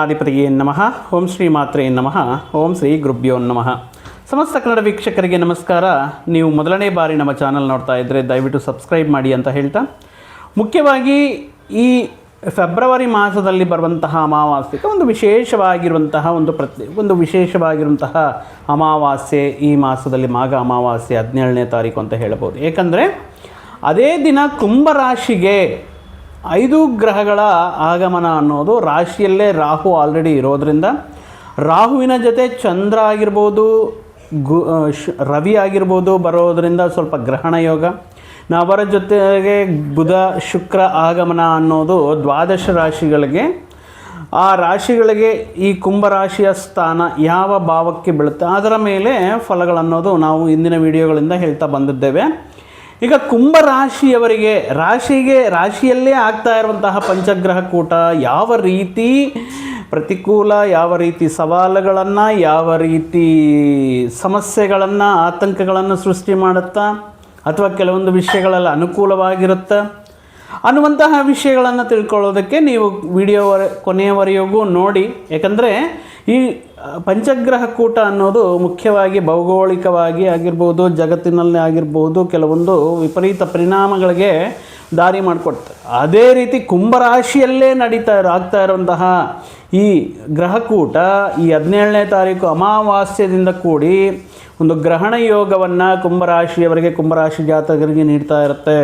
ಆಧಿಪತಿಗೆ ನಮಃ. ಓಂ ಶ್ರೀ ಮಾತ್ರೇ ನಮಃ. ಓಂ ಶ್ರೀ ಗುರುಭ್ಯೋ ನಮಃ. ಸಮಸ್ತ ಕನ್ನಡ ವೀಕ್ಷಕರಿಗೆ ನಮಸ್ಕಾರ. ನೀವು ಮೊದಲನೇ ಬಾರಿ ನಮ್ಮ ಚಾನಲ್ ನೋಡ್ತಾ ಇದ್ದರೆ ದಯವಿಟ್ಟು ಸಬ್ಸ್ಕ್ರೈಬ್ ಮಾಡಿ ಅಂತ ಹೇಳ್ತಾ, ಮುಖ್ಯವಾಗಿ ಈ ಫೆಬ್ರವರಿ ಮಾಸದಲ್ಲಿ ಬರುವಂತಹ ಅಮಾವಾಸ್ಯೆಗೆ ಒಂದು ವಿಶೇಷವಾಗಿರುವಂತಹ ಅಮಾವಾಸ್ಯೆ ಈ ಮಾಸದಲ್ಲಿ ಮಾಘ ಅಮಾವಾಸ್ಯೆ 17ನೇ ತಾರೀಕು ಅಂತ ಹೇಳಬಹುದು. ಏಕೆಂದರೆ ಅದೇ ದಿನ ಕುಂಭರಾಶಿಗೆ 5 ಗ್ರಹಗಳ ಆಗಮನ ಅನ್ನೋದು, ರಾಶಿಯಲ್ಲೇ ರಾಹು ಆಲ್ರೆಡಿ ಇರೋದರಿಂದ ರಾಹುವಿನ ಜೊತೆ ಚಂದ್ರ ಆಗಿರ್ಬೋದು, ರವಿ ಆಗಿರ್ಬೋದು ಬರೋದರಿಂದ ಸ್ವಲ್ಪ ಗ್ರಹಣ ಯೋಗ. ಅವರ ಜೊತೆಗೆ ಬುಧ ಶುಕ್ರ ಆಗಮನ ಅನ್ನೋದು ದ್ವಾದಶ ರಾಶಿಗಳಿಗೆ, ಆ ರಾಶಿಗಳಿಗೆ ಈ ಕುಂಭರಾಶಿಯ ಸ್ಥಾನ ಯಾವ ಭಾವಕ್ಕೆ ಬೀಳುತ್ತೆ ಅದರ ಮೇಲೆ ಫಲಗಳನ್ನೋದು ನಾವು ಇಂದಿನ ವಿಡಿಯೋಗಳಿಂದ ಹೇಳ್ತಾ ಬಂದಿದ್ದೇವೆ. ಈಗ ಕುಂಭರಾಶಿಯವರಿಗೆ ರಾಶಿಯಲ್ಲೇ ಆಗ್ತಾ ಇರುವಂತಹ ಪಂಚಗ್ರಹ ಕೂಟ ಯಾವ ರೀತಿ ಪ್ರತಿಕೂಲ, ಯಾವ ರೀತಿ ಸವಾಲುಗಳನ್ನು, ಯಾವ ರೀತಿ ಸಮಸ್ಯೆಗಳನ್ನು, ಆತಂಕಗಳನ್ನು ಸೃಷ್ಟಿ ಮಾಡುತ್ತಾ ಅಥವಾ ಕೆಲವೊಂದು ವಿಷಯಗಳಲ್ಲಿ ಅನುಕೂಲವಾಗಿರುತ್ತೆ ಅನ್ನುವಂತಹ ವಿಷಯಗಳನ್ನು ತಿಳ್ಕೊಳ್ಳೋದಕ್ಕೆ ನೀವು ವಿಡಿಯೋ ಕೊನೆಯವರೆಗೂ ನೋಡಿ. ಯಾಕಂದರೆ ಈ ಪಂಚಗ್ರಹ ಕೂಟ ಅನ್ನೋದು ಮುಖ್ಯವಾಗಿ ಭೌಗೋಳಿಕವಾಗಿ ಆಗಿರ್ಬೋದು, ಜಗತ್ತಿನಲ್ಲಿ ಆಗಿರ್ಬೋದು, ಕೆಲವೊಂದು ವಿಪರೀತ ಪರಿಣಾಮಗಳಿಗೆ ದಾರಿ ಮಾಡಿಕೊಡ್ತಾರೆ. ಅದೇ ರೀತಿ ಕುಂಭರಾಶಿಯಲ್ಲೇ ಆಗ್ತಾ ಇರುವಂತಹ ಈ ಗ್ರಹಕೂಟ ಈ 17ನೇ ತಾರೀಕು ಅಮಾವಾಸ್ಯದಿಂದ ಕೂಡಿ ಒಂದು ಗ್ರಹಣ ಯೋಗವನ್ನು ಕುಂಭರಾಶಿ ಜಾತಕರಿಗೆ ನೀಡ್ತಾ ಇರುತ್ತೆ.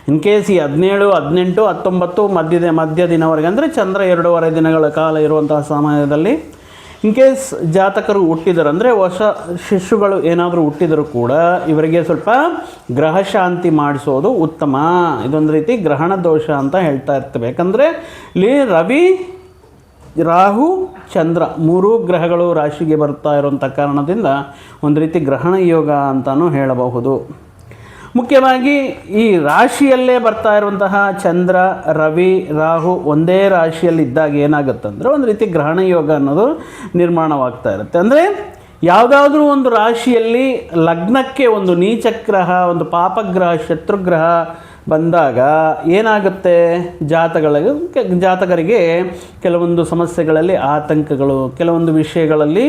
ಇನ್ ಕೇಸ್ ಈ 17, 18, 19 ಮಧ್ಯ ದಿನವರೆಗೆ, ಅಂದರೆ ಚಂದ್ರ 2.5 ದಿನಗಳ ಕಾಲ ಇರುವಂತಹ ಸಮಯದಲ್ಲಿ ಇನ್ ಕೇಸ್ ಜಾತಕರು ಹುಟ್ಟಿದರು, ಅಂದರೆ ಹೊಸ ಶಿಶುಗಳು ಏನಾದರೂ ಹುಟ್ಟಿದರೂ ಕೂಡ ಇವರಿಗೆ ಸ್ವಲ್ಪ ಗ್ರಹ ಶಾಂತಿ ಮಾಡಿಸೋದು ಉತ್ತಮ. ಇದೊಂದು ರೀತಿ ಗ್ರಹಣ ದೋಷ ಅಂತ ಹೇಳ್ತಾ ಇರ್ತೇವೆ. ಯಾಕಂದರೆ ಇಲ್ಲಿ ರವಿ, ರಾಹು, ಚಂದ್ರ 3 ಗ್ರಹಗಳು ರಾಶಿಗೆ ಬರ್ತಾ ಇರುವಂಥ ಕಾರಣದಿಂದ ಒಂದು ರೀತಿ ಗ್ರಹಣ ಯೋಗ ಅಂತಲೂ ಹೇಳಬಹುದು. ಮುಖ್ಯವಾಗಿ ಈ ರಾಶಿಯಲ್ಲೇ ಬರ್ತಾ ಇರುವಂತಹ ಚಂದ್ರ, ರವಿ, ರಾಹು ಒಂದೇ ರಾಶಿಯಲ್ಲಿದ್ದಾಗ ಏನಾಗುತ್ತಂದರೆ ಒಂದು ರೀತಿ ಗ್ರಹಣ ಯೋಗ ಅನ್ನೋದು ನಿರ್ಮಾಣವಾಗ್ತಾ ಇರುತ್ತೆ. ಅಂದರೆ ಯಾವುದಾದ್ರೂ ಒಂದು ರಾಶಿಯಲ್ಲಿ ಲಗ್ನಕ್ಕೆ ಒಂದು ನೀಚಗ್ರಹ, ಒಂದು ಪಾಪಗ್ರಹ, ಶತ್ರುಗ್ರಹ ಬಂದಾಗ ಏನಾಗುತ್ತೆ, ಜಾತಕರಿಗೆ ಕೆಲವೊಂದು ಸಮಸ್ಯೆಗಳಲ್ಲಿ ಆತಂಕಗಳು, ಕೆಲವೊಂದು ವಿಷಯಗಳಲ್ಲಿ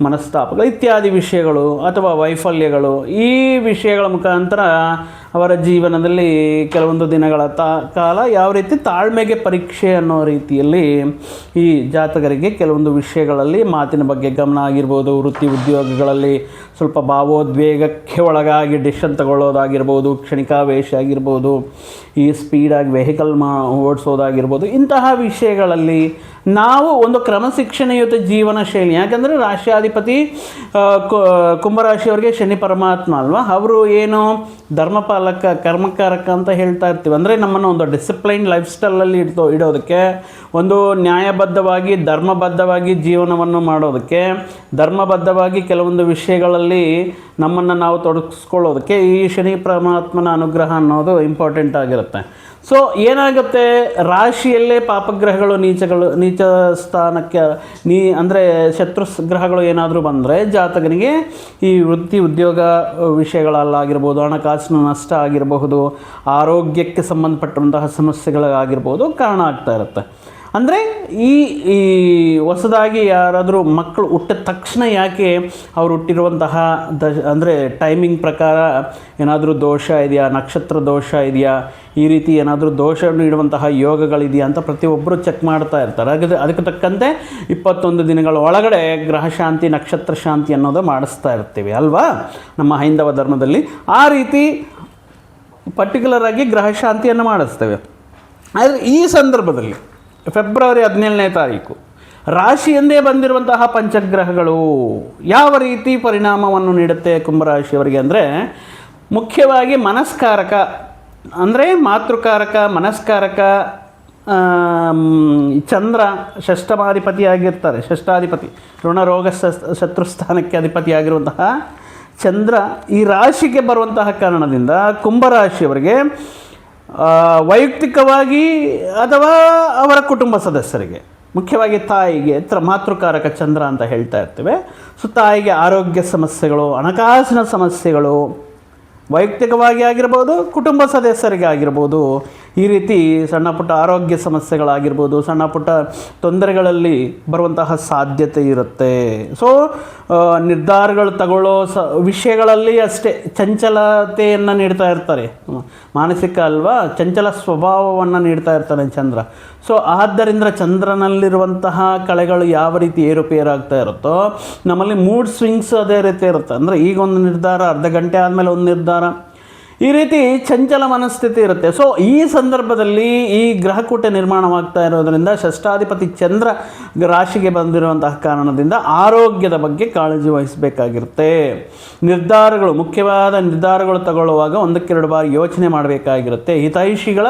ಮನಸ್ತಾಪಗಳು ಇತ್ಯಾದಿ ವಿಷಯಗಳು ಅಥವಾ ವೈಫಲ್ಯಗಳು, ಈ ವಿಷಯಗಳ ಮುಖಾಂತರ ಅವರ ಜೀವನದಲ್ಲಿ ಕೆಲವೊಂದು ದಿನಗಳ ಕಾಲ ಯಾವ ರೀತಿ ತಾಳ್ಮೆಗೆ ಪರೀಕ್ಷೆ ಅನ್ನೋ ರೀತಿಯಲ್ಲಿ ಈ ಜಾತಕರಿಗೆ ಕೆಲವೊಂದು ವಿಷಯಗಳಲ್ಲಿ ಮಾತಿನ ಬಗ್ಗೆ ಗಮನ ಆಗಿರ್ಬೋದು, ವೃತ್ತಿ ಉದ್ಯೋಗಗಳಲ್ಲಿ ಸ್ವಲ್ಪ ಭಾವೋದ್ವೇಗಕ್ಕೆ ಒಳಗಾಗಿ ಡಿಸಿಷನ್ ತಗೊಳ್ಳೋದಾಗಿರ್ಬೋದು, ಕ್ಷಣಿಕಾವೇಶ ಆಗಿರ್ಬೋದು, ಈ ಸ್ಪೀಡಾಗಿ ವೆಹಿಕಲ್ ಓಡಿಸೋದಾಗಿರ್ಬೋದು, ಇಂತಹ ವಿಷಯಗಳಲ್ಲಿ ನಾವು ಒಂದು ಕ್ರಮಶಿಕ್ಷಣೆಯುತ ಜೀವನ ಶೈಲಿ. ಯಾಕಂದರೆ ರಾಶ್ಯಾಧಿಪತಿ ಕುಂಭರಾಶಿಯವರಿಗೆ ಶನಿ ಪರಮಾತ್ಮ ಅಲ್ವಾ, ಅವರು ಏನು ಧರ್ಮಪಾಲಕ, ಕರ್ಮಕಾರಕ ಅಂತ ಹೇಳ್ತಾ ಇರ್ತೀವಿ. ಅಂದರೆ ನಮ್ಮನ್ನು ಒಂದು ಡಿಸಿಪ್ಲೈನ್ ಲೈಫ್ ಸ್ಟೈಲಲ್ಲಿ ಇಡೋದಕ್ಕೆ, ಒಂದು ನ್ಯಾಯಬದ್ಧವಾಗಿ ಧರ್ಮಬದ್ಧವಾಗಿ ಜೀವನವನ್ನು ಮಾಡೋದಕ್ಕೆ, ಧರ್ಮಬದ್ಧವಾಗಿ ಕೆಲವೊಂದು ವಿಷಯಗಳಲ್ಲಿ ನಮ್ಮನ್ನು ನಾವು ತೊಡಗಿಸ್ಕೊಳ್ಳೋದಕ್ಕೆ ಈ ಶನಿ ಪರಮಾತ್ಮನ ಅನುಗ್ರಹ ಅನ್ನೋದು ಇಂಪಾರ್ಟೆಂಟ್ ಆಗಿರುತ್ತೆ. ಸೊ ಏನಾಗುತ್ತೆ, ರಾಶಿಯಲ್ಲೇ ಪಾಪಗ್ರಹಗಳು ನೀಚ ಸ್ಥಾನಕ್ಕೆ ಅಂದರೆ ಶತ್ರು ಗ್ರಹಗಳು ಏನಾದರೂ ಬಂದರೆ ಜಾತಕನಿಗೆ ಈ ವೃತ್ತಿ ಉದ್ಯೋಗ ವಿಷಯಗಳಲ್ಲಾಗಿರ್ಬೋದು, ಹಣಕಾಸಿನ ನಷ್ಟ ಆಗಿರಬಹುದು, ಆರೋಗ್ಯಕ್ಕೆ ಸಂಬಂಧಪಟ್ಟಂತಹ ಸಮಸ್ಯೆಗಳಾಗಿರ್ಬೋದು ಕಾರಣ ಆಗ್ತಾ ಇರುತ್ತೆ. ಅಂದರೆ ಈ ಹೊಸದಾಗಿ ಯಾರಾದರೂ ಮಕ್ಕಳು ಹುಟ್ಟಿದ ತಕ್ಷಣ ಯಾಕೆ ಅವರು ಹುಟ್ಟಿರುವಂತಹ ಅಂದರೆ ಟೈಮಿಂಗ್ ಪ್ರಕಾರ ಏನಾದರೂ ದೋಷ ಇದೆಯಾ, ನಕ್ಷತ್ರ ದೋಷ ಇದೆಯಾ, ಈ ರೀತಿ ಏನಾದರೂ ದೋಷ ನೀಡುವಂತಹ ಯೋಗಗಳಿದೆಯಾ ಅಂತ ಪ್ರತಿಯೊಬ್ಬರು ಚೆಕ್ ಮಾಡ್ತಾ ಇರ್ತಾರೆ. ಅದಕ್ಕೆ ತಕ್ಕಂತೆ 21 ದಿನಗಳ ಒಳಗಡೆ ಗ್ರಹ ಶಾಂತಿ, ನಕ್ಷತ್ರ ಶಾಂತಿ ಅನ್ನೋದು ಮಾಡಿಸ್ತಾ ಇರ್ತೀವಿ ಅಲ್ವಾ ನಮ್ಮ ಹೈಂದವ ಧರ್ಮದಲ್ಲಿ. ಆ ರೀತಿ ಪರ್ಟಿಕ್ಯುಲರ್ ಆಗಿ ಗ್ರಹ ಶಾಂತಿಯನ್ನು ಮಾಡಿಸ್ತೇವೆ. ಆದರೆ ಈ ಸಂದರ್ಭದಲ್ಲಿ ಫೆಬ್ರವರಿ 17ನೇ ತಾರೀಕು ರಾಶಿಯಂದೇ ಬಂದಿರುವಂತಹ ಪಂಚಗ್ರಹಗಳು ಯಾವ ರೀತಿ ಪರಿಣಾಮವನ್ನು ನೀಡುತ್ತೆ ಕುಂಭರಾಶಿಯವರಿಗೆ ಅಂದರೆ, ಮುಖ್ಯವಾಗಿ ಮನಸ್ಕಾರಕ ಅಂದರೆ ಮಾತೃಕಾರಕ, ಮನಸ್ಕಾರಕ ಚಂದ್ರ ಷಷ್ಠಾಧಿಪತಿ, ಋಣರೋಗ ಶತ್ರುಸ್ಥಾನಕ್ಕೆ ಅಧಿಪತಿಯಾಗಿರುವಂತಹ ಚಂದ್ರ ಈ ರಾಶಿಗೆ ಬರುವಂತಹ ಕಾರಣದಿಂದ ಕುಂಭರಾಶಿಯವರಿಗೆ ವೈಯಕ್ತಿಕವಾಗಿ ಅಥವಾ ಅವರ ಕುಟುಂಬ ಸದಸ್ಯರಿಗೆ, ಮುಖ್ಯವಾಗಿ ತಾಯಿಗೆ ಮಾತೃಕಾರಕ ಚಂದ್ರ ಅಂತ ಹೇಳ್ತಾ ಇರ್ತೇವೆ. ಸೊ ತಾಯಿಗೆ ಆರೋಗ್ಯ ಸಮಸ್ಯೆಗಳು, ಹಣಕಾಸಿನ ಸಮಸ್ಯೆಗಳು, ವೈಯಕ್ತಿಕವಾಗಿ ಆಗಿರ್ಬೋದು, ಕುಟುಂಬ ಸದಸ್ಯರಿಗೆ ಆಗಿರ್ಬೋದು, ಈ ರೀತಿ ಸಣ್ಣ ಪುಟ್ಟ ಆರೋಗ್ಯ ಸಮಸ್ಯೆಗಳಾಗಿರ್ಬೋದು, ಸಣ್ಣ ಪುಟ್ಟ ತೊಂದರೆಗಳಲ್ಲಿ ಬರುವಂತಹ ಸಾಧ್ಯತೆ ಇರುತ್ತೆ. ಸೊ ನಿರ್ಧಾರಗಳು ತಗೊಳ್ಳೋ ವಿಷಯಗಳಲ್ಲಿ ಅಷ್ಟೇ ಚಂಚಲತೆಯನ್ನು ನೀಡ್ತಾ ಇರ್ತಾರೆ. ಮಾನಸಿಕ ಅಲ್ವಾ, ಚಂಚಲ ಸ್ವಭಾವವನ್ನು ನೀಡ್ತಾ ಇರ್ತಾನೆ ಚಂದ್ರ. ಸೊ ಆದ್ದರಿಂದ ಚಂದ್ರನಲ್ಲಿರುವಂತಹ ಕಳೆಗಳು ಯಾವ ರೀತಿ ಏರುಪೇರಾಗ್ತಾ ಇರುತ್ತೋ ನಮ್ಮಲ್ಲಿ ಮೂಡ್ ಸ್ವಿಂಗ್ಸ್ ಅದೇ ರೀತಿ ಇರುತ್ತೆ. ಅಂದರೆ ಈಗ ಒಂದು ನಿರ್ಧಾರ, ಅರ್ಧ ಗಂಟೆ ಆದಮೇಲೆ ಒಂದು ನಿರ್ಧಾರ, ಈ ರೀತಿ ಚಂಚಲ ಮನಸ್ಥಿತಿ ಇರುತ್ತೆ. ಸೊ ಈ ಸಂದರ್ಭದಲ್ಲಿ ಈ ಗ್ರಹಕೂಟ ನಿರ್ಮಾಣವಾಗ್ತಾ ಇರೋದರಿಂದ ಷಷ್ಠಾಧಿಪತಿ ಚಂದ್ರ ರಾಶಿಗೆ ಬಂದಿರುವಂತಹ ಕಾರಣದಿಂದ ಆರೋಗ್ಯದ ಬಗ್ಗೆ ಕಾಳಜಿ ವಹಿಸಬೇಕಾಗಿರುತ್ತೆ. ನಿರ್ಧಾರಗಳು, ಮುಖ್ಯವಾದ ನಿರ್ಧಾರಗಳು ತಗೊಳ್ಳುವಾಗ ಒಂದಕ್ಕೆರಡು ಬಾರಿ ಯೋಚನೆ ಮಾಡಬೇಕಾಗಿರುತ್ತೆ. ಹಿತೈಷಿಗಳ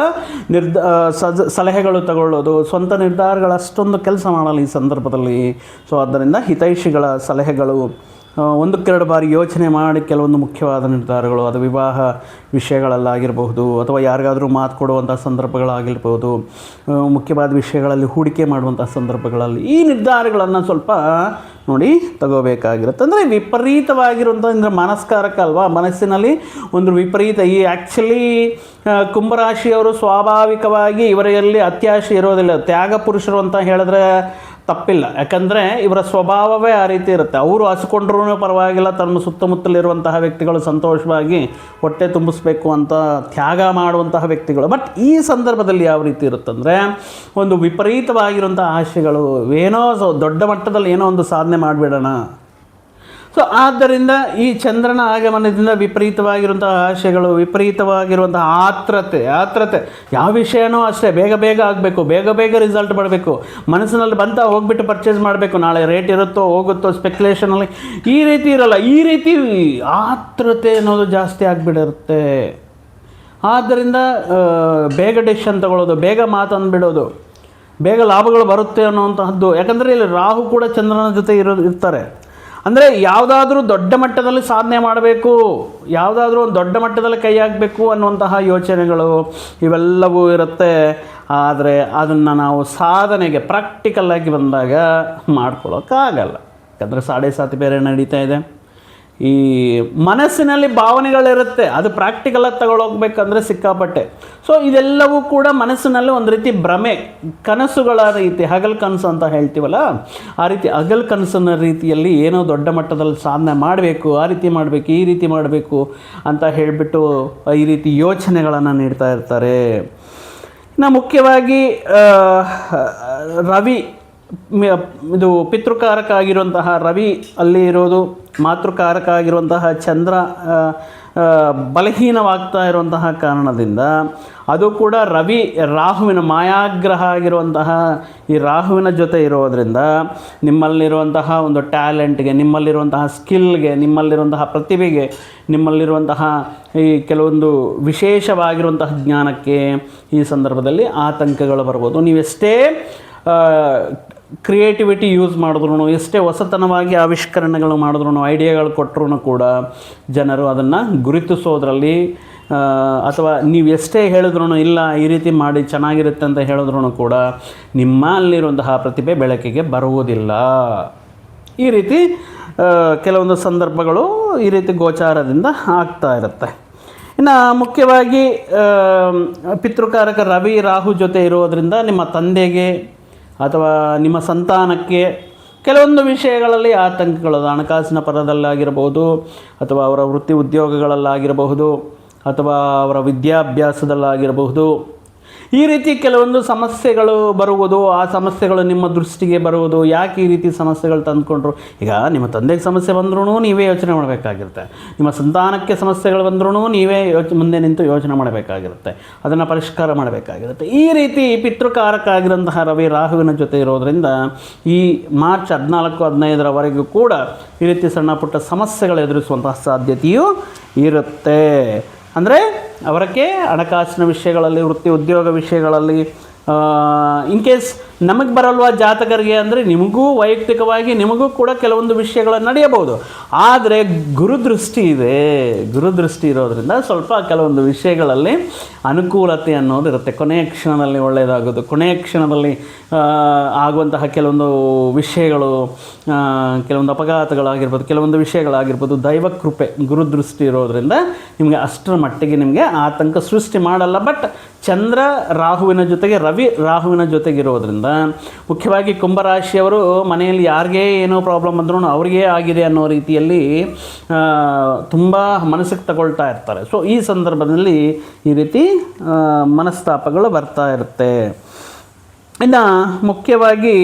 ಸಲಹೆಗಳು ತಗೊಳ್ಳೋದು, ಸ್ವಂತ ನಿರ್ಧಾರಗಳು ಅಷ್ಟೊಂದು ಕೆಲಸ ಮಾಡಲ್ಲ ಈ ಸಂದರ್ಭದಲ್ಲಿ. ಸೊ ಆದ್ದರಿಂದ ಹಿತೈಷಿಗಳ ಸಲಹೆಗಳು, ಒಂದಕ್ಕೆರಡು ಬಾರಿ ಯೋಚನೆ ಮಾಡಿ ಕೆಲವೊಂದು ಮುಖ್ಯವಾದ ನಿರ್ಧಾರಗಳು, ಅದು ವಿವಾಹ ವಿಷಯಗಳಲ್ಲಾಗಿರಬಹುದು ಅಥವಾ ಯಾರಿಗಾದರೂ ಮಾತು ಕೊಡುವಂಥ ಸಂದರ್ಭಗಳಾಗಿರ್ಬೋದು, ಮುಖ್ಯವಾದ ವಿಷಯಗಳಲ್ಲಿ ಹೂಡಿಕೆ ಮಾಡುವಂಥ ಸಂದರ್ಭಗಳಲ್ಲಿ ಈ ನಿರ್ಧಾರಗಳನ್ನು ಸ್ವಲ್ಪ ನೋಡಿ ತಗೋಬೇಕಾಗಿರುತ್ತೆ. ಅಂದರೆ ವಿಪರೀತವಾಗಿರುವಂಥ ಅಂದರೆ ಮನಸ್ಕಾರಕ ಅಲ್ವಾ, ಮನಸ್ಸಿನಲ್ಲಿ ಒಂದು ವಿಪರೀತ. ಈ ಆ್ಯಕ್ಚುಲಿ ಕುಂಭರಾಶಿಯವರು ಸ್ವಾಭಾವಿಕವಾಗಿ ಇವರಲ್ಲಿ ಅತ್ಯಾಶೆ ಇರೋದಿಲ್ಲ, ತ್ಯಾಗ ಪುರುಷರು ಅಂತ ಹೇಳಿದ್ರೆ ತಪ್ಪಿಲ್ಲ. ಯಾಕಂದರೆ ಇವರ ಸ್ವಭಾವವೇ ಆ ರೀತಿ ಇರುತ್ತೆ. ಅವರು ಹಸ್ಕೊಂಡ್ರೂ ಪರವಾಗಿಲ್ಲ, ತಮ್ಮ ಸುತ್ತಮುತ್ತಲಿರುವಂತಹ ವ್ಯಕ್ತಿಗಳು ಸಂತೋಷವಾಗಿ ಹೊಟ್ಟೆ ತುಂಬಿಸ್ಬೇಕು ಅಂತ ತ್ಯಾಗ ಮಾಡುವಂತಹ ವ್ಯಕ್ತಿಗಳು. ಬಟ್ ಈ ಸಂದರ್ಭದಲ್ಲಿ ಯಾವ ರೀತಿ ಇರುತ್ತಂದರೆ ಒಂದು ವಿಪರೀತವಾಗಿರುವಂಥ ಆಶೆಗಳು, ಏನೋ ದೊಡ್ಡ ಮಟ್ಟದಲ್ಲಿ ಏನೋ ಒಂದು ಸಾಧನೆ ಮಾಡಿಬಿಡೋಣ. ಸೊ ಆದ್ದರಿಂದ ಈ ಚಂದ್ರನ ಆಗಮನದಿಂದ ವಿಪರೀತವಾಗಿರುವಂತಹ ಆಶೆಗಳು, ವಿಪರೀತವಾಗಿರುವಂತಹ ಆತ್ರತೆ, ಯಾವ ವಿಷಯನೂ ಅಷ್ಟೇ ಬೇಗ ಬೇಗ ಆಗಬೇಕು, ಬೇಗ ಬೇಗ ರಿಸಲ್ಟ್ ಬರಬೇಕು, ಮನಸ್ಸಿನಲ್ಲಿ ಬಂತ ಹೋಗ್ಬಿಟ್ಟು ಪರ್ಚೇಸ್ ಮಾಡಬೇಕು, ನಾಳೆ ರೇಟ್ ಇರುತ್ತೋ ಹೋಗುತ್ತೋ ಸ್ಪೆಕ್ಯುಲೇಷನಲ್ಲಿ ಈ ರೀತಿ ಇರಲ್ಲ. ಈ ರೀತಿ ಆತ್ರತೆ ಅನ್ನೋದು ಜಾಸ್ತಿ ಆಗಿಬಿಡಿರುತ್ತೆ. ಆದ್ದರಿಂದ ಬೇಗ ಡೆಸಿಷನ್ ತಗೊಳ್ಳೋದು, ಬೇಗ ಮಾತಂದುಬಿಡೋದು, ಬೇಗ ಲಾಭಗಳು ಬರುತ್ತೆ ಅನ್ನುವಂತಹದ್ದು. ಯಾಕಂದರೆ ಇಲ್ಲಿ ರಾಹು ಕೂಡ ಚಂದ್ರನ ಜೊತೆ ಇರ್ತಾರೆ. ಅಂದರೆ ಯಾವುದಾದ್ರೂ ದೊಡ್ಡ ಮಟ್ಟದಲ್ಲಿ ಸಾಧನೆ ಮಾಡಬೇಕು, ಯಾವುದಾದ್ರೂ ಒಂದು ದೊಡ್ಡ ಮಟ್ಟದಲ್ಲಿ ಕೈ ಹಾಕಬೇಕು ಅನ್ನುವಂತಹ ಯೋಚನೆಗಳು ಇವೆಲ್ಲವೂ ಇರುತ್ತೆ. ಆದರೆ ಅದನ್ನು ನಾವು ಸಾಧನೆಗೆ ಪ್ರಾಕ್ಟಿಕಲ್ಲಾಗಿ ಬಂದಾಗ ಮಾಡ್ಕೊಳ್ಳೋಕ್ಕಾಗಲ್ಲ. ಯಾಕಂದರೆ 7.5 ಬೇರೆ ನಡೀತಾ ಇದೆ. ಈ ಮನಸ್ಸಿನಲ್ಲಿ ಭಾವನೆಗಳಿರುತ್ತೆ, ಅದು ಪ್ರಾಕ್ಟಿಕಲಾಗಿ ತಗೊಳ್ಳೋಗ್ಬೇಕಂದ್ರೆ ಸಿಕ್ಕಾಪಟ್ಟೆ. ಸೊ ಇದೆಲ್ಲವೂ ಕೂಡ ಮನಸ್ಸಿನಲ್ಲಿ ಒಂದು ರೀತಿ ಭ್ರಮೆ, ಕನಸುಗಳ ರೀತಿ, ಹಗಲು ಕನಸು ಅಂತ ಹೇಳ್ತೀವಲ್ಲ, ಆ ರೀತಿ ಹಗಲು ಕನಸಿನ ರೀತಿಯಲ್ಲಿ ಏನೋ ದೊಡ್ಡ ಮಟ್ಟದಲ್ಲಿ ಸಾಧನೆ ಮಾಡಬೇಕು, ಆ ರೀತಿ ಮಾಡಬೇಕು, ಈ ರೀತಿ ಮಾಡಬೇಕು ಅಂತ ಹೇಳಿಬಿಟ್ಟು ಈ ರೀತಿ ಯೋಚನೆಗಳನ್ನು ನೀಡ್ತಾ ಇರ್ತಾರೆ. ಇನ್ನು ಮುಖ್ಯವಾಗಿ ರವಿ, ಇದು ಪಿತೃಕಾರಕ ಆಗಿರುವಂತಹ ರವಿ ಅಲ್ಲಿ ಇರೋದು, ಮಾತೃಕಾರಕ ಆಗಿರುವಂತಹ ಚಂದ್ರ ಬಲಹೀನವಾಗ್ತಾ ಇರುವಂತಹ ಕಾರಣದಿಂದ, ಅದು ಕೂಡ ರವಿ ರಾಹುವಿನ ಮಾಯಾಗ್ರಹ ಆಗಿರುವಂತಹ ಈ ರಾಹುವಿನ ಜೊತೆ ಇರೋದರಿಂದ ನಿಮ್ಮಲ್ಲಿರುವಂತಹ ಒಂದು ಟ್ಯಾಲೆಂಟ್ಗೆ, ನಿಮ್ಮಲ್ಲಿರುವಂತಹ ಸ್ಕಿಲ್ಗೆ, ನಿಮ್ಮಲ್ಲಿರುವಂತಹ ಪ್ರತಿಭೆಗೆ, ನಿಮ್ಮಲ್ಲಿರುವಂತಹ ಈ ಕೆಲವೊಂದು ವಿಶೇಷವಾಗಿರುವಂತಹ ಜ್ಞಾನಕ್ಕೆ ಈ ಸಂದರ್ಭದಲ್ಲಿ ಆತಂಕಗಳು ಬರ್ಬೋದು. ನೀವೆಷ್ಟೇ ಕ್ರಿಯೇಟಿವಿಟಿ ಯೂಸ್ ಮಾಡಿದ್ರು, ಎಷ್ಟೇ ಹೊಸತನವಾಗಿ ಆವಿಷ್ಕರಣಗಳು ಮಾಡಿದ್ರು, ಐಡಿಯಾಗಳು ಕೊಟ್ಟರು ಕೂಡ ಜನರು ಅದನ್ನು ಗುರುತಿಸೋದ್ರಲ್ಲಿ ಅಥವಾ ನೀವು ಎಷ್ಟೇ ಹೇಳಿದ್ರು ಇಲ್ಲ ಈ ರೀತಿ ಮಾಡಿ ಚೆನ್ನಾಗಿರುತ್ತೆ ಅಂತ ಹೇಳಿದ್ರು ಕೂಡ ನಿಮ್ಮಲ್ಲಿರುವಂತಹ ಪ್ರತಿಭೆ ಬೆಳಕಿಗೆ ಬರುವುದಿಲ್ಲ. ಈ ರೀತಿ ಕೆಲವೊಂದು ಸಂದರ್ಭಗಳು ಈ ರೀತಿ ಗೋಚಾರದಿಂದ ಆಗ್ತಾ ಇರುತ್ತೆ. ಇನ್ನು ಮುಖ್ಯವಾಗಿ ಪಿತೃಕಾರಕ ರವಿ ರಾಹು ಜೊತೆ ಇರೋದರಿಂದ ನಿಮ್ಮ ತಂದೆಗೆ ಅಥವಾ ನಿಮ್ಮ ಸಂತಾನಕ್ಕೆ ಕೆಲವೊಂದು ವಿಷಯಗಳಲ್ಲಿ ಆತಂಕಗಳು, ಹಣಕಾಸಿನ ಪರದಲ್ಲಾಗಿರಬಹುದು ಅಥವಾ ಅವರ ವೃತ್ತಿ ಉದ್ಯೋಗಗಳಲ್ಲಾಗಿರಬಹುದು ಅಥವಾ ಅವರ ವಿದ್ಯಾಭ್ಯಾಸದಲ್ಲಾಗಿರಬಹುದು, ಈ ರೀತಿ ಕೆಲವೊಂದು ಸಮಸ್ಯೆಗಳು ಬರುವುದು, ಆ ಸಮಸ್ಯೆಗಳು ನಿಮ್ಮ ದೃಷ್ಟಿಗೆ ಬರುವುದು. ಯಾಕೆ ಈ ರೀತಿ ಸಮಸ್ಯೆಗಳು ತಂದುಕೊಂಡ್ರು? ಈಗ ನಿಮ್ಮ ತಂದೆಗೆ ಸಮಸ್ಯೆ ಬಂದ್ರೂ ನೀವೇ ಯೋಚನೆ ಮಾಡಬೇಕಾಗಿರುತ್ತೆ, ನಿಮ್ಮ ಸಂತಾನಕ್ಕೆ ಸಮಸ್ಯೆಗಳು ಬಂದ್ರೂ ನೀವೇ ಮುಂದೆ ನಿಂತು ಯೋಚನೆ ಮಾಡಬೇಕಾಗಿರುತ್ತೆ, ಅದನ್ನು ಪರಿಷ್ಕಾರ ಮಾಡಬೇಕಾಗಿರುತ್ತೆ. ಈ ರೀತಿ ಪಿತೃಕಾರಕ ಆಗಿರುವಂತಹ ರವಿ ರಾಹುವಿನ ಜೊತೆ ಇರೋದರಿಂದ ಈ ಮಾರ್ಚ್ 14-15 ಕೂಡ ಈ ರೀತಿ ಸಣ್ಣ ಪುಟ್ಟ ಸಮಸ್ಯೆಗಳು ಎದುರಿಸುವಂತಹ ಸಾಧ್ಯತೆಯೂ ಇರುತ್ತೆ. ಅಂದರೆ ಅವರಿಗೆ ಹಣಕಾಸಿನ ವಿಷಯಗಳಲ್ಲಿ, ವೃತ್ತಿ ಉದ್ಯೋಗ ವಿಷಯಗಳಲ್ಲಿ, ಇನ್ ಕೇಸ್ ನಮಗೆ ಬರಲ್ವಾ ಜಾತಕರಿಗೆ ಅಂದರೆ ನಿಮಗೂ ವೈಯಕ್ತಿಕವಾಗಿ ನಿಮಗೂ ಕೂಡ ಕೆಲವೊಂದು ವಿಷಯಗಳು ನಡೆಯಬಹುದು. ಆದರೆ ಗುರುದೃಷ್ಟಿ ಇದೆ, ಗುರುದೃಷ್ಟಿ ಇರೋದರಿಂದ ಸ್ವಲ್ಪ ಕೆಲವೊಂದು ವಿಷಯಗಳಲ್ಲಿ ಅನುಕೂಲತೆ ಅನ್ನೋದು ಇರುತ್ತೆ. ಕೊನೆಯ ಕ್ಷಣದಲ್ಲಿ ಒಳ್ಳೆಯದಾಗೋದು, ಕೊನೆಯ ಕ್ಷಣದಲ್ಲಿ ಆಗುವಂತಹ ಕೆಲವೊಂದು ವಿಷಯಗಳು, ಕೆಲವೊಂದು ಅಪಘಾತಗಳಾಗಿರ್ಬೋದು, ಕೆಲವೊಂದು ವಿಷಯಗಳಾಗಿರ್ಬೋದು, ದೈವ ಕೃಪೆ ಗುರುದೃಷ್ಟಿ ಇರೋದರಿಂದ ನಿಮಗೆ ಅಷ್ಟರ ಮಟ್ಟಿಗೆ ನಿಮಗೆ ಆತಂಕ ಸೃಷ್ಟಿ ಮಾಡಲ್ಲ. ಬಟ್ ಚಂದ್ರ ರಾಹುವಿನ ಜೊತೆಗೆ ರವಿ ರಾಹುವಿನ ಜೊತೆಗಿರೋದ್ರಿಂದ ಮುಖ್ಯವಾಗಿ ಕುಂಭರಾಶಿಯವರು ಮನೆಯಲ್ಲಿ ಯಾರಿಗೇ ಏನೋ ಪ್ರಾಬ್ಲಮ್ ಅಂದ್ರೂ ಅವ್ರಿಗೇ ಆಗಿದೆ ಅನ್ನೋ ರೀತಿಯಲ್ಲಿ ತುಂಬ ಮನಸ್ಸಿಗೆ ತಗೊಳ್ತಾ ಇರ್ತಾರೆ. ಸೊ ಈ ಸಂದರ್ಭದಲ್ಲಿ ಈ ರೀತಿ ಮನಸ್ತಾಪಗಳು ಬರ್ತಾ ಇರುತ್ತೆ. ಇನ್ನು ಮುಖ್ಯವಾಗಿ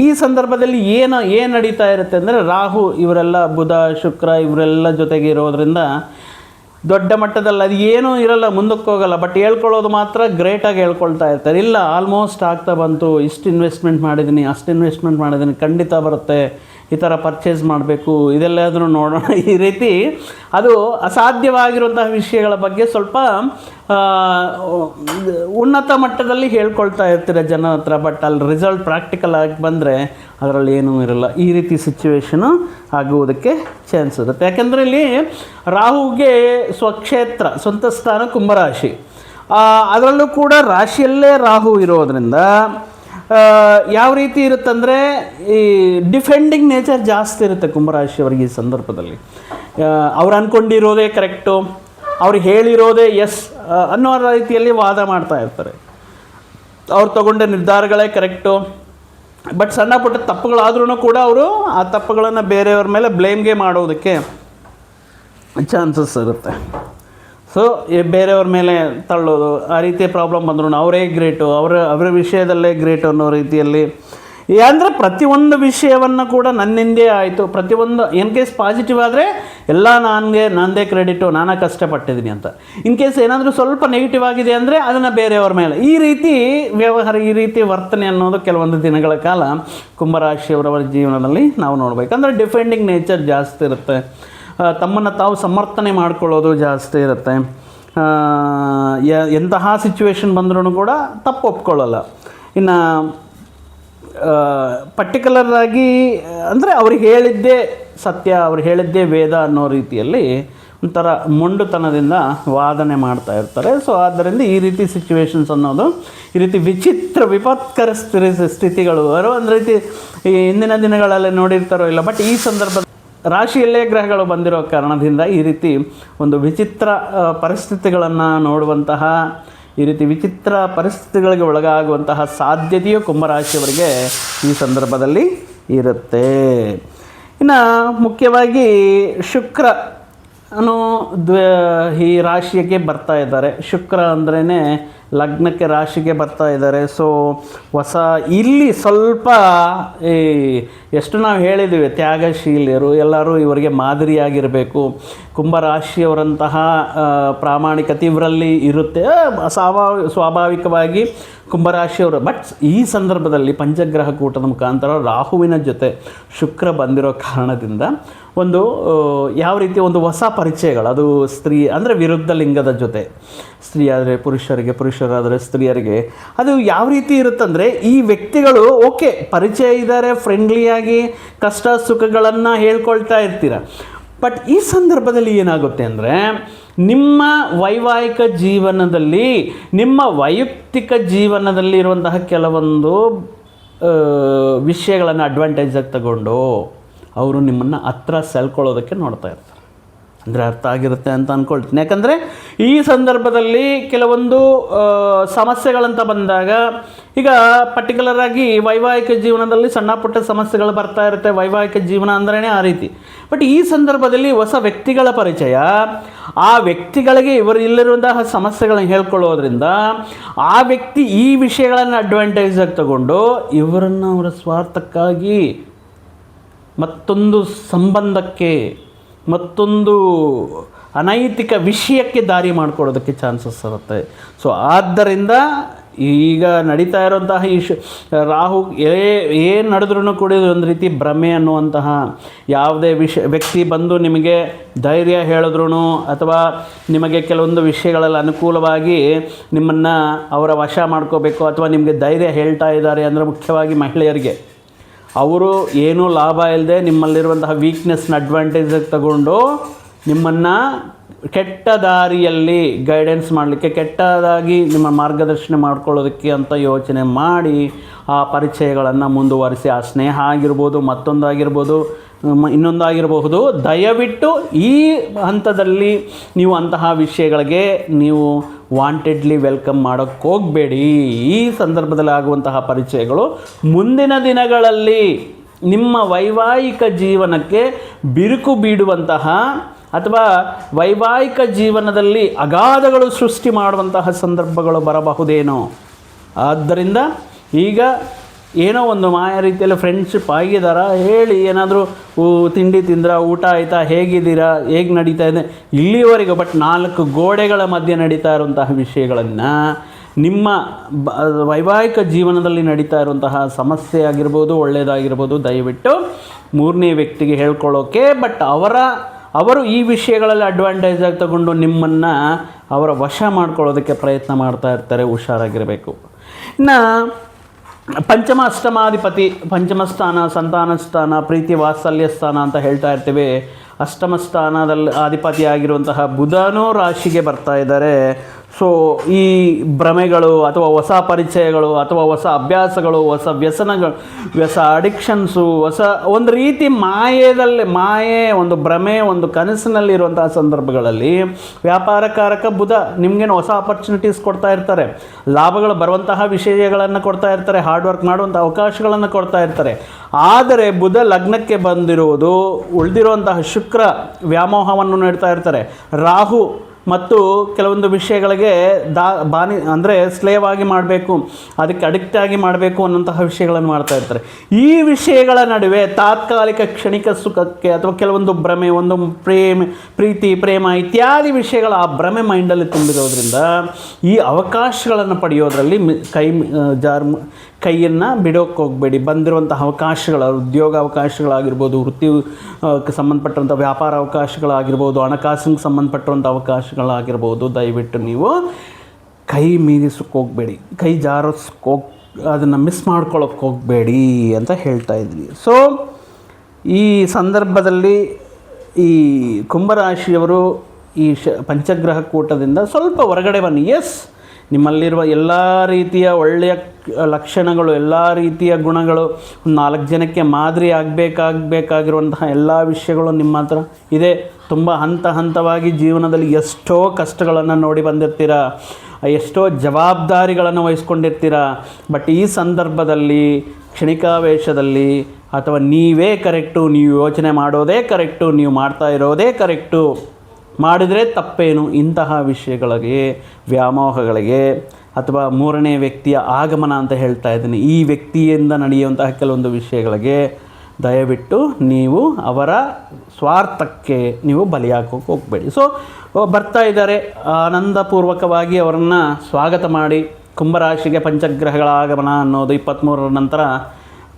ಈ ಸಂದರ್ಭದಲ್ಲಿ ಏನು ನಡೀತಾ ಇರುತ್ತೆ ಅಂದರೆ ರಾಹು ಇವರೆಲ್ಲ ಬುಧ ಶುಕ್ರ ಇವರೆಲ್ಲ ಜೊತೆಗೆ ಇರೋದ್ರಿಂದ ದೊಡ್ಡ ಮಟ್ಟದಲ್ಲಿ ಅದು ಏನೂ ಇರಲ್ಲ, ಮುಂದಕ್ಕೆ ಹೋಗಲ್ಲ. ಬಟ್ ಹೇಳ್ಕೊಳ್ಳೋದು ಮಾತ್ರ ಗ್ರೇಟಾಗಿ ಹೇಳ್ಕೊಳ್ತಾ ಇರ್ತಾರೆ. ಇಲ್ಲ ಆಲ್ಮೋಸ್ಟ್ ಆಗ್ತಾ ಬಂತು, ಇಷ್ಟು ಇನ್ವೆಸ್ಟ್ಮೆಂಟ್ ಮಾಡಿದ್ದೀನಿ, ಅಷ್ಟು ಇನ್ವೆಸ್ಟ್ಮೆಂಟ್ ಮಾಡಿದ್ದೀನಿ, ಖಂಡಿತ ಬರುತ್ತೆ, ಈ ಥರ ಪರ್ಚೇಸ್ ಮಾಡಬೇಕು, ಇದೆಲ್ಲದನ್ನು ನೋಡೋಣ. ಈ ರೀತಿ ಅದು ಅಸಾಧ್ಯವಾಗಿರುವಂತಹ ವಿಷಯಗಳ ಬಗ್ಗೆ ಸ್ವಲ್ಪ ಉನ್ನತ ಮಟ್ಟದಲ್ಲಿ ಹೇಳ್ಕೊಳ್ತಾ ಇರ್ತೀರ ಜನ ಹತ್ರ. ಬಟ್ ಅಲ್ಲಿ ರಿಸಲ್ಟ್ ಪ್ರಾಕ್ಟಿಕಲ್ ಆಗಿ ಬಂದರೆ ಅದರಲ್ಲಿ ಏನೂ ಇರಲ್ಲ. ಈ ರೀತಿ ಸಿಚುವೇಶನು ಆಗುವುದಕ್ಕೆ ಚಾನ್ಸ್ ಇರುತ್ತೆ. ಯಾಕೆಂದರೆ ಇಲ್ಲಿ ರಾಹುಗೆ ಸ್ವಕ್ಷೇತ್ರ ಸ್ವಂತ ಸ್ಥಾನ ಕುಂಭರಾಶಿ, ಅದರಲ್ಲೂ ಕೂಡ ರಾಶಿಯಲ್ಲೇ ರಾಹು ಇರೋದರಿಂದ ಯಾವ ರೀತಿ ಇರುತ್ತಂದರೆ ಈ ಡಿಫೆಂಡಿಂಗ್ ನೇಚರ್ ಜಾಸ್ತಿ ಇರುತ್ತೆ ಕುಂಭರಾಶಿಯವರಿಗೆ ಈ ಸಂದರ್ಭದಲ್ಲಿ. ಅವ್ರು ಅಂದ್ಕೊಂಡಿರೋದೇ ಕರೆಕ್ಟು, ಅವ್ರು ಹೇಳಿರೋದೇ ಎಸ್ ಅನ್ನೋ ರೀತಿಯಲ್ಲಿ ವಾದ ಮಾಡ್ತಾ ಇರ್ತಾರೆ. ಅವ್ರು ತಗೊಂಡ ನಿರ್ಧಾರಗಳೇ ಕರೆಕ್ಟು. ಬಟ್ ಸಣ್ಣ ಪುಟ್ಟ ತಪ್ಪುಗಳಾದ್ರೂ ಕೂಡ ಅವರು ಆ ತಪ್ಪುಗಳನ್ನು ಬೇರೆಯವ್ರ ಮೇಲೆ ಬ್ಲೇಮ್ಗೆ ಮಾಡೋದಕ್ಕೆ ಚಾನ್ಸಸ್ ಇರುತ್ತೆ. ಸೊ ಬೇರೆಯವ್ರ ಮೇಲೆ ತಳ್ಳೋದು, ಆ ರೀತಿಯ ಪ್ರಾಬ್ಲಮ್ ಬಂದ್ರು ಅವರೇ ಗ್ರೇಟು, ಅವರ ವಿಷಯದಲ್ಲೇ ಗ್ರೇಟು ಅನ್ನೋ ರೀತಿಯಲ್ಲಿ. ಅಂದರೆ ಪ್ರತಿಯೊಂದು ವಿಷಯವನ್ನು ಕೂಡ ನನ್ನಿಂದೇ ಆಯಿತು, ಪ್ರತಿಯೊಂದು ಇನ್ ಕೇಸ್ ಪಾಸಿಟಿವ್ ಆದರೆ ಎಲ್ಲ ನನ್ನದೇ ಕ್ರೆಡಿಟು, ನಾನೇ ಕಷ್ಟಪಟ್ಟಿದ್ದೀನಿ ಅಂತ. ಇನ್ ಕೇಸ್ ಏನಾದರೂ ಸ್ವಲ್ಪ ನೆಗೆಟಿವ್ ಆಗಿದೆ ಅಂದರೆ ಅದನ್ನು ಬೇರೆಯವ್ರ ಮೇಲೆ, ಈ ರೀತಿ ವ್ಯವಹಾರ, ಈ ರೀತಿ ವರ್ತನೆ ಅನ್ನೋದು ಕೆಲವೊಂದು ದಿನಗಳ ಕಾಲ ಕುಂಭರಾಶಿಯವರವರ ಜೀವನದಲ್ಲಿ ನಾವು ನೋಡಬೇಕು. ಅಂದರೆ ಡಿಫೆಂಡಿಂಗ್ ನೇಚರ್ ಜಾಸ್ತಿ ಇರುತ್ತೆ, ತಮ್ಮನ್ನು ತಾವು ಸಮರ್ಥನೆ ಮಾಡ್ಕೊಳ್ಳೋದು ಜಾಸ್ತಿ ಇರುತ್ತೆ. ಎಂತಹ ಸಿಚುವೇಶನ್ ಬಂದ್ರೂ ಕೂಡ ತಪ್ಪು ಒಪ್ಕೊಳ್ಳಲ್ಲ. ಇನ್ನು ಪರ್ಟಿಕ್ಯುಲರಾಗಿ ಅಂದರೆ ಅವ್ರಿಗೆ ಹೇಳಿದ್ದೇ ಸತ್ಯ, ಅವ್ರು ಹೇಳಿದ್ದೇ ವೇದ ಅನ್ನೋ ರೀತಿಯಲ್ಲಿ ಒಂಥರ ಮೊಂಡುತನದಿಂದ ವಾದನೆ ಮಾಡ್ತಾ ಇರ್ತಾರೆ. ಸೊ ಆದ್ದರಿಂದ ಈ ರೀತಿ ಸಿಚುವೇಶನ್ಸ್ ಅನ್ನೋದು, ಈ ರೀತಿ ವಿಪತ್ಕರ ಸ್ಥಿತಿಗಳು ಒಂದು ರೀತಿ ಈ ಹಿಂದಿನ ದಿನಗಳಲ್ಲಿ ನೋಡಿರ್ತಾರೋ ಇಲ್ಲ, ಬಟ್ ಈ ಸಂದರ್ಭ ರಾಶಿಯಲ್ಲೇ ಗ್ರಹಗಳು ಬಂದಿರೋ ಕಾರಣದಿಂದ ಈ ರೀತಿ ಒಂದು ವಿಚಿತ್ರ ಪರಿಸ್ಥಿತಿಗಳನ್ನು ನೋಡುವಂತಹ, ಈ ರೀತಿ ವಿಚಿತ್ರ ಪರಿಸ್ಥಿತಿಗಳಿಗೆ ಒಳಗಾಗುವಂತಹ ಸಾಧ್ಯತೆಯು ಕುಂಭರಾಶಿಯವರಿಗೆ ಈ ಸಂದರ್ಭದಲ್ಲಿ ಇರುತ್ತೆ. ಇನ್ನು ಮುಖ್ಯವಾಗಿ ಶುಕ್ರ ಈ ರಾಶಿಗೆ ಬರ್ತಾ ಇದ್ದಾರೆ. ಶುಕ್ರ ಅಂದ್ರೇ ಲಗ್ನಕ್ಕೆ ರಾಶಿಗೆ ಬರ್ತಾ ಇದ್ದಾರೆ. ಸೊ ಇಲ್ಲಿ ಸ್ವಲ್ಪ ಎಷ್ಟು ನಾವು ಹೇಳಿದ್ದೀವಿ, ತ್ಯಾಗಶೀಲರು ಎಲ್ಲರೂ ಇವರಿಗೆ ಮಾದರಿಯಾಗಿರಬೇಕು. ಕುಂಭರಾಶಿಯವರಂತಹ ಪ್ರಾಮಾಣಿಕತೆ ಇವರಲ್ಲಿ ಇರುತ್ತೆ ಸ್ವಾಭಾವಿಕವಾಗಿ ಕುಂಭರಾಶಿಯವರು. ಬಟ್ ಈ ಸಂದರ್ಭದಲ್ಲಿ ಪಂಚಗ್ರಹ ಕೂಟದ ಮುಖಾಂತರ ರಾಹುವಿನ ಜೊತೆ ಶುಕ್ರ ಬಂದಿರೋ ಕಾರಣದಿಂದ ಒಂದು ಯಾವ ರೀತಿ ಒಂದು ಹೊಸ ಪರಿಚಯಗಳು, ಅದು ಸ್ತ್ರೀ ಅಂದರೆ ವಿರುದ್ಧ ಲಿಂಗದ ಜೊತೆ, ಸ್ತ್ರೀ ಆದರೆ ಪುರುಷರಿಗೆ, ಪುರುಷರಾದರೆ ಸ್ತ್ರೀಯರಿಗೆ, ಅದು ಯಾವ ರೀತಿ ಇರುತ್ತಂದರೆ ಈ ವ್ಯಕ್ತಿಗಳು ಓಕೆ ಪರಿಚಯ ಇದ್ದಾರೆ, ಫ್ರೆಂಡ್ಲಿಯಾಗಿ ಕಷ್ಟ ಸುಖಗಳನ್ನು ಹೇಳ್ಕೊಳ್ತಾ ಇರ್ತೀರ. ಬಟ್ ಈ ಸಂದರ್ಭದಲ್ಲಿ ಏನಾಗುತ್ತೆ ಅಂದರೆ ನಿಮ್ಮ ವೈವಾಹಿಕ ಜೀವನದಲ್ಲಿ, ನಿಮ್ಮ ವೈಯಕ್ತಿಕ ಜೀವನದಲ್ಲಿ ಇರುವಂತಹ ಕೆಲವೊಂದು ವಿಷಯಗಳನ್ನು ಅಡ್ವಾಂಟೇಜಾಗಿ ತಗೊಂಡು ಅವರು ನಿಮ್ಮನ್ನು ಹತ್ರ ಸೆಳ್ಕೊಳ್ಳೋದಕ್ಕೆ ನೋಡ್ತಾ ಇರ್ತಾರೆ. ಅಂದರೆ ಅರ್ಥ ಆಗಿರುತ್ತೆ ಅಂತ ಅಂದ್ಕೊಳ್ತೀನಿ. ಯಾಕಂದರೆ ಈ ಸಂದರ್ಭದಲ್ಲಿ ಕೆಲವೊಂದು ಸಮಸ್ಯೆಗಳಂತ ಬಂದಾಗ, ಈಗ ಪರ್ಟಿಕ್ಯುಲರಾಗಿ ವೈವಾಹಿಕ ಜೀವನದಲ್ಲಿ ಸಣ್ಣ ಪುಟ್ಟ ಸಮಸ್ಯೆಗಳು ಬರ್ತಾ ಇರುತ್ತೆ. ವೈವಾಹಿಕ ಜೀವನ ಅಂದ್ರೇ ಆ ರೀತಿ. ಬಟ್ ಈ ಸಂದರ್ಭದಲ್ಲಿ ಹೊಸ ವ್ಯಕ್ತಿಗಳ ಪರಿಚಯ, ಆ ವ್ಯಕ್ತಿಗಳಿಗೆ ಇವರು ಇಲ್ಲಿರುವಂತಹ ಸಮಸ್ಯೆಗಳನ್ನು ಹೇಳ್ಕೊಳ್ಳೋದ್ರಿಂದ ಆ ವ್ಯಕ್ತಿ ಈ ವಿಷಯಗಳನ್ನು ಅಡ್ವಾಂಟೇಜಾಗಿ ತಗೊಂಡು ಇವರನ್ನು ಅವರ ಸ್ವಾರ್ಥಕ್ಕಾಗಿ ಮತ್ತೊಂದು ಸಂಬಂಧಕ್ಕೆ, ಮತ್ತೊಂದು ಅನೈತಿಕ ವಿಷಯಕ್ಕೆ ದಾರಿ ಮಾಡಿಕೊಡೋದಕ್ಕೆ ಚಾನ್ಸಸ್ ಇರುತ್ತೆ. ಸೊ ಆದ್ದರಿಂದ ಈಗ ನಡೀತಾ ಇರುವಂತಹ ಈ ರಾಹು ಏನು ನಡೆದ್ರೂ ಕೂಡ ಒಂದು ರೀತಿ ಭ್ರಮೆ ಅನ್ನುವಂತಹ, ಯಾವುದೇ ವ್ಯಕ್ತಿ ಬಂದು ನಿಮಗೆ ಧೈರ್ಯ ಹೇಳಿದ್ರು ಅಥವಾ ನಿಮಗೆ ಕೆಲವೊಂದು ವಿಷಯಗಳಲ್ಲಿ ಅನುಕೂಲವಾಗಿ ನಿಮ್ಮನ್ನು ಅವರ ವಶ ಮಾಡ್ಕೋಬೇಕು ಅಥವಾ ನಿಮಗೆ ಧೈರ್ಯ ಹೇಳ್ತಾ ಇದ್ದಾರೆ ಅಂದರೆ ಮುಖ್ಯವಾಗಿ ಮಹಿಳೆಯರಿಗೆ, ಅವರು ಏನೂ ಲಾಭ ಇಲ್ಲದೆ ನಿಮ್ಮಲ್ಲಿರುವಂತಹ ವೀಕ್ನೆಸ್ನ ಅಡ್ವಾಂಟೇಜಾಗಿ ತಗೊಂಡು ನಿಮ್ಮನ್ನು ಕೆಟ್ಟ ದಾರಿಯಲ್ಲಿ ಗೈಡೆನ್ಸ್ ಮಾಡಲಿಕ್ಕೆ, ಕೆಟ್ಟದಾಗಿ ನಿಮ್ಮ ಮಾರ್ಗದರ್ಶನ ಮಾಡ್ಕೊಳ್ಳೋದಕ್ಕೆ ಅಂತ ಯೋಚನೆ ಮಾಡಿ ಆ ಪರಿಚಯಗಳನ್ನು ಮುಂದುವರಿಸಿ, ಆ ಸ್ನೇಹ ಆಗಿರ್ಬೋದು, ಮತ್ತೊಂದಾಗಿರ್ಬೋದು, ಇನ್ನೊಂದಾಗಿರಬಹುದು. ದಯವಿಟ್ಟು ಈ ಹಂತದಲ್ಲಿ ನೀವು ಅಂತಹ ವಿಷಯಗಳಿಗೆ ನೀವು ವಾಂಟೆಡ್ಲಿ ವೆಲ್ಕಮ್ ಮಾಡೋಕ್ಕೆ ಹೋಗಬೇಡಿ. ಈ ಸಂದರ್ಭದಲ್ಲಿ ಆಗುವಂತಹ ಪರಿಚಯಗಳು ಮುಂದಿನ ದಿನಗಳಲ್ಲಿ ನಿಮ್ಮ ವೈವಾಹಿಕ ಜೀವನಕ್ಕೆ ಬಿರುಕು ಬೀಡುವಂತಹ ಅಥವಾ ವೈವಾಹಿಕ ಜೀವನದಲ್ಲಿ ಅಗಾಧಗಳು ಸೃಷ್ಟಿ ಮಾಡುವಂತಹ ಸಂದರ್ಭಗಳು ಬರಬಹುದೇನೋ. ಆದ್ದರಿಂದ ಈಗ ಏನೋ ಒಂದು ಮಾಯ ರೀತಿಯಲ್ಲಿ ಫ್ರೆಂಡ್ಶಿಪ್ ಆಗಿದ್ದಾರಾ ಹೇಳಿ, ಏನಾದರೂ ತಿಂಡಿ ತಿಂದ್ರ, ಊಟ ಆಯಿತಾ, ಹೇಗಿದ್ದೀರಾ, ಹೇಗೆ ನಡೀತಾ ಇದೆ ಇಲ್ಲಿವರೆಗೂ, ಬಟ್ 4 ಗೋಡೆಗಳ ಮಧ್ಯೆ ನಡೀತಾ ಇರುವಂತಹ ವಿಷಯಗಳನ್ನು ನಿಮ್ಮ ವೈವಾಹಿಕ ಜೀವನದಲ್ಲಿ ನಡೀತಾ ಇರುವಂತಹ ಸಮಸ್ಯೆ ಆಗಿರ್ಬೋದು, ಒಳ್ಳೆಯದಾಗಿರ್ಬೋದು, ದಯವಿಟ್ಟು 3ನೇ ವ್ಯಕ್ತಿಗೆ ಹೇಳ್ಕೊಳ್ಳೋಕೆ, ಬಟ್ ಅವರು ಈ ವಿಷಯಗಳಲ್ಲಿ ಅಡ್ವಾಂಟೇಜ್ ಆಗಿ ತಗೊಂಡು ನಿಮ್ಮನ್ನು ಅವರ ವಶ ಮಾಡ್ಕೊಳ್ಳೋದಕ್ಕೆ ಪ್ರಯತ್ನ ಮಾಡ್ತಾ ಇರ್ತಾರೆ. ಹುಷಾರಾಗಿರಬೇಕು. ಇನ್ನು ಪಂಚಮ ಅಷ್ಟಮಾಧಿಪತಿ, ಪಂಚಮ ಸ್ಥಾನ ಸಂತಾನ ಸ್ಥಾನ, ಪ್ರೀತಿ ವಾತ್ಸಲ್ಯ ಸ್ಥಾನ ಅಂತ ಹೇಳ್ತಾ ಇರ್ತೀವಿ. ಅಷ್ಟಮ ಸ್ಥಾನದಲ್ಲಿ ಅಧಿಪತಿಯಾಗಿರುವಂತಹ ಬುಧನೂ ರಾಶಿಗೆ ಬರ್ತಾ ಇದ್ದಾರೆ. ಸೊ ಈ ಭ್ರಮೆಗಳು ಅಥವಾ ಹೊಸ ಪರಿಚಯಗಳು ಅಥವಾ ಹೊಸ ಅಭ್ಯಾಸಗಳು, ಹೊಸ ವ್ಯಸನಗಳು, ಅಡಿಕ್ಷನ್ಸು, ಹೊಸ ಒಂದು ರೀತಿ ಮಾಯೆ, ಒಂದು ಭ್ರಮೆ, ಒಂದು ಕನಸಿನಲ್ಲಿರುವಂತಹ ಸಂದರ್ಭಗಳಲ್ಲಿ ವ್ಯಾಪಾರಕಾರಕ ಬುಧ ನಿಮಗೇನು ಹೊಸ ಆಪರ್ಚುನಿಟೀಸ್ ಕೊಡ್ತಾ ಇರ್ತಾರೆ, ಲಾಭಗಳು ಬರುವಂತಹ ವಿಷಯಗಳನ್ನು ಕೊಡ್ತಾ ಇರ್ತಾರೆ, ಹಾರ್ಡ್ ವರ್ಕ್ ಮಾಡುವಂಥ ಅವಕಾಶಗಳನ್ನು ಕೊಡ್ತಾ ಇರ್ತಾರೆ. ಆದರೆ ಬುಧ ಲಗ್ನಕ್ಕೆ ಬಂದಿರುವುದು, ಉಳಿದಿರುವಂತಹ ಶುಕ್ರ ವ್ಯಾಮೋಹವನ್ನು ನೀಡ್ತಾ ಇರ್ತಾರೆ. ರಾಹು ಮತ್ತು ಕೆಲವೊಂದು ವಿಷಯಗಳಿಗೆ ಬಾನಿ ಅಂದರೆ ಸ್ಲೇವ್ ಆಗಿ ಮಾಡಬೇಕು, ಅದಕ್ಕೆ ಅಡಿಕ್ಟ್ ಆಗಿ ಮಾಡಬೇಕು ಅನ್ನೋಂತಹ ವಿಷಯಗಳನ್ನು ಮಾಡ್ತಾ ಇರ್ತಾರೆ. ಈ ವಿಷಯಗಳ ನಡುವೆ ತಾತ್ಕಾಲಿಕ ಕ್ಷಣಿಕ ಸುಖಕ್ಕೆ ಅಥವಾ ಕೆಲವೊಂದು ಭ್ರಮೆ, ಒಂದು ಪ್ರೀತಿ ಪ್ರೇಮ ಇತ್ಯಾದಿ ವಿಷಯಗಳ ಆ ಭ್ರಮೆ ಮೈಂಡಲ್ಲಿ ತುಂಬಿರೋದ್ರಿಂದ ಈ ಅವಕಾಶಗಳನ್ನು ಪಡೆಯೋದ್ರಲ್ಲಿ ಕೈಯನ್ನು ಬಿಡೋಕ್ಕೆ ಹೋಗಬೇಡಿ. ಬಂದಿರುವಂತಹ ಅವಕಾಶಗಳ, ಉದ್ಯೋಗ ಅವಕಾಶಗಳಾಗಿರ್ಬೋದು, ವೃತ್ತಿಗೆ ಸಂಬಂಧಪಟ್ಟಂಥ ವ್ಯಾಪಾರ ಅವಕಾಶಗಳಾಗಿರ್ಬೋದು, ಹಣಕಾಸಿಗೆ ಸಂಬಂಧಪಟ್ಟಂಥ ಅವಕಾಶಗಳಾಗಿರ್ಬೋದು, ದಯವಿಟ್ಟು ನೀವು ಕೈ ಮೀರಿಸೋಕ್ಕೆ ಹೋಗಬೇಡಿ, ಕೈ ಅದನ್ನು ಮಿಸ್ ಮಾಡ್ಕೊಳ್ಳೋಕ್ಕೆ ಹೋಗಬೇಡಿ ಅಂತ ಹೇಳ್ತಾ ಇದ್ವಿ. ಸೊ ಈ ಸಂದರ್ಭದಲ್ಲಿ ಈ ಕುಂಭರಾಶಿಯವರು ಈ ಪಂಚಗ್ರಹ ಕೂಟದಿಂದ ಸ್ವಲ್ಪ ಹೊರಗಡೆ ಬನ್ನಿ. ಎಸ್, ನಿಮ್ಮಲ್ಲಿರುವ ಎಲ್ಲ ರೀತಿಯ ಒಳ್ಳೆಯ ಲಕ್ಷಣಗಳು, ಎಲ್ಲ ರೀತಿಯ ಗುಣಗಳು, 4 ಜನಕ್ಕೆ ಮಾದರಿ ಆಗಬೇಕಾಗಿರುವಂತಹ ಎಲ್ಲ ವಿಷಯಗಳು ನಿಮ್ಮ ಹತ್ರ ಇದೆ. ತುಂಬ ಹಂತವಾಗಿ ಜೀವನದಲ್ಲಿ ಎಷ್ಟೋ ಕಷ್ಟಗಳನ್ನು ನೋಡಿ ಬಂದಿರ್ತೀರ, ಎಷ್ಟೋ ಜವಾಬ್ದಾರಿಗಳನ್ನು ವಹಿಸ್ಕೊಂಡಿರ್ತೀರ. ಬಟ್ ಈ ಸಂದರ್ಭದಲ್ಲಿ ಕ್ಷಣಿಕಾವೇಶದಲ್ಲಿ ಅಥವಾ ನೀವೇ ಕರೆಕ್ಟು, ನೀವು ಯೋಚನೆ ಮಾಡೋದೇ ಕರೆಕ್ಟು, ನೀವು ಮಾಡ್ತಾ ಇರೋದೇ ಕರೆಕ್ಟು, ಮಾಡಿದರೆ ತಪ್ಪೇನು, ಇಂತಹ ವಿಷಯಗಳಿಗೆ, ವ್ಯಾಮೋಹಗಳಿಗೆ ಅಥವಾ 3ನೇ ವ್ಯಕ್ತಿಯ ಆಗಮನ ಅಂತ ಹೇಳ್ತಾ ಇದ್ದೀನಿ, ಈ ವ್ಯಕ್ತಿಯಿಂದ ನಡೆಯುವಂತಹ ಕೆಲವೊಂದು ವಿಷಯಗಳಿಗೆ ದಯವಿಟ್ಟು ನೀವು ಅವರ ಸ್ವಾರ್ಥಕ್ಕೆ ನೀವು ಬಲಿಯಾಕೋಕ್ಕೆ ಹೋಗಬೇಡಿ. ಸೊ ಬರ್ತಾ ಇದ್ದಾರೆ, ಆನಂದಪೂರ್ವಕವಾಗಿ ಅವರನ್ನು ಸ್ವಾಗತ ಮಾಡಿ. ಕುಂಭರಾಶಿಗೆ ಪಂಚಗ್ರಹಗಳ ಆಗಮನ ಅನ್ನೋದು 23ರ ನಂತರ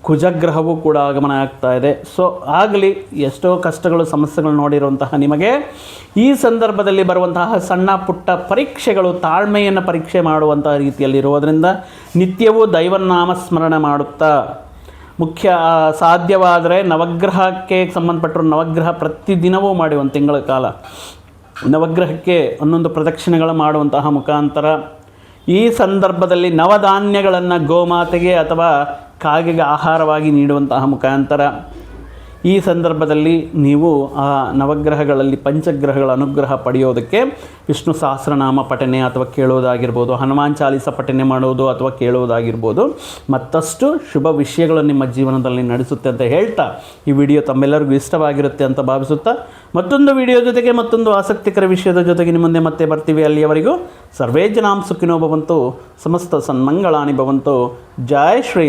ಕುಜಗ್ರಹವೂ ಕೂಡ ಆಗಮನ ಆಗ್ತಾ ಇದೆ. ಸೊ ಆಗಲಿ, ಎಷ್ಟೋ ಕಷ್ಟಗಳು ಸಮಸ್ಯೆಗಳು ನೋಡಿರುವಂತಹ ನಿಮಗೆ ಈ ಸಂದರ್ಭದಲ್ಲಿ ಬರುವಂತಹ ಸಣ್ಣ ಪುಟ್ಟ ಪರೀಕ್ಷೆಗಳು ತಾಳ್ಮೆಯನ್ನು ಪರೀಕ್ಷೆ ಮಾಡುವಂತಹ ರೀತಿಯಲ್ಲಿರುವುದರಿಂದ ನಿತ್ಯವೂ ದೈವನಾಮಸ್ಮರಣೆ ಮಾಡುತ್ತಾ, ಮುಖ್ಯ ಸಾಧ್ಯವಾದರೆ ನವಗ್ರಹಕ್ಕೆ ಸಂಬಂಧಪಟ್ಟರು ನವಗ್ರಹ ಪ್ರತಿದಿನವೂ ಮಾಡಿ 1 ತಿಂಗಳ ಕಾಲ ನವಗ್ರಹಕ್ಕೆ 11 ಪ್ರದಕ್ಷಿಣೆಗಳು ಮಾಡುವಂತಹ ಮುಖಾಂತರ, ಈ ಸಂದರ್ಭದಲ್ಲಿ ನವಧಾನ್ಯಗಳನ್ನು ಗೋಮಾತೆಗೆ ಅಥವಾ ಕಾಗೆಗೆ ಆಹಾರವಾಗಿ ನೀಡುವಂತಹ ಮುಖಾಂತರ ಈ ಸಂದರ್ಭದಲ್ಲಿ ನೀವು ಆ ನವಗ್ರಹಗಳಲ್ಲಿ ಪಂಚಗ್ರಹಗಳ ಅನುಗ್ರಹ ಪಡೆಯೋದಕ್ಕೆ ವಿಷ್ಣು ಸಹಸ್ರನಾಮ ಪಠನೆ ಅಥವಾ ಕೇಳೋದಾಗಿರ್ಬೋದು, ಹನುಮಾನ್ ಚಾಲೀಸ ಪಠನೆ ಮಾಡೋದು ಅಥವಾ ಕೇಳೋದಾಗಿರ್ಬೋದು, ಮತ್ತಷ್ಟು ಶುಭ ವಿಷಯಗಳು ನಿಮ್ಮ ಜೀವನದಲ್ಲಿ ನಡೆಸುತ್ತೆ ಅಂತ ಹೇಳ್ತಾ ಈ ವಿಡಿಯೋ ತಮ್ಮೆಲ್ಲರಿಗೂ ಇಷ್ಟವಾಗಿರುತ್ತೆ ಅಂತ ಭಾವಿಸುತ್ತಾ, ಮತ್ತೊಂದು ವಿಡಿಯೋ ಜೊತೆಗೆ ಮತ್ತೊಂದು ಆಸಕ್ತಿಕರ ವಿಷಯದ ಜೊತೆಗೆ ನಿಮ್ಮ ಮುಂದೆ ಮತ್ತೆ ಬರ್ತೀವಿ. ಅಲ್ಲಿಯವರೆಗೂ ಸರ್ವೇ ಜನಾಂ ಸುಖಿನೋ ಭವಂತು, ಸಮಸ್ತ ಸನ್ಮಂಗಳಾನಿ ಭವಂತು. ಜೈ ಶ್ರೀ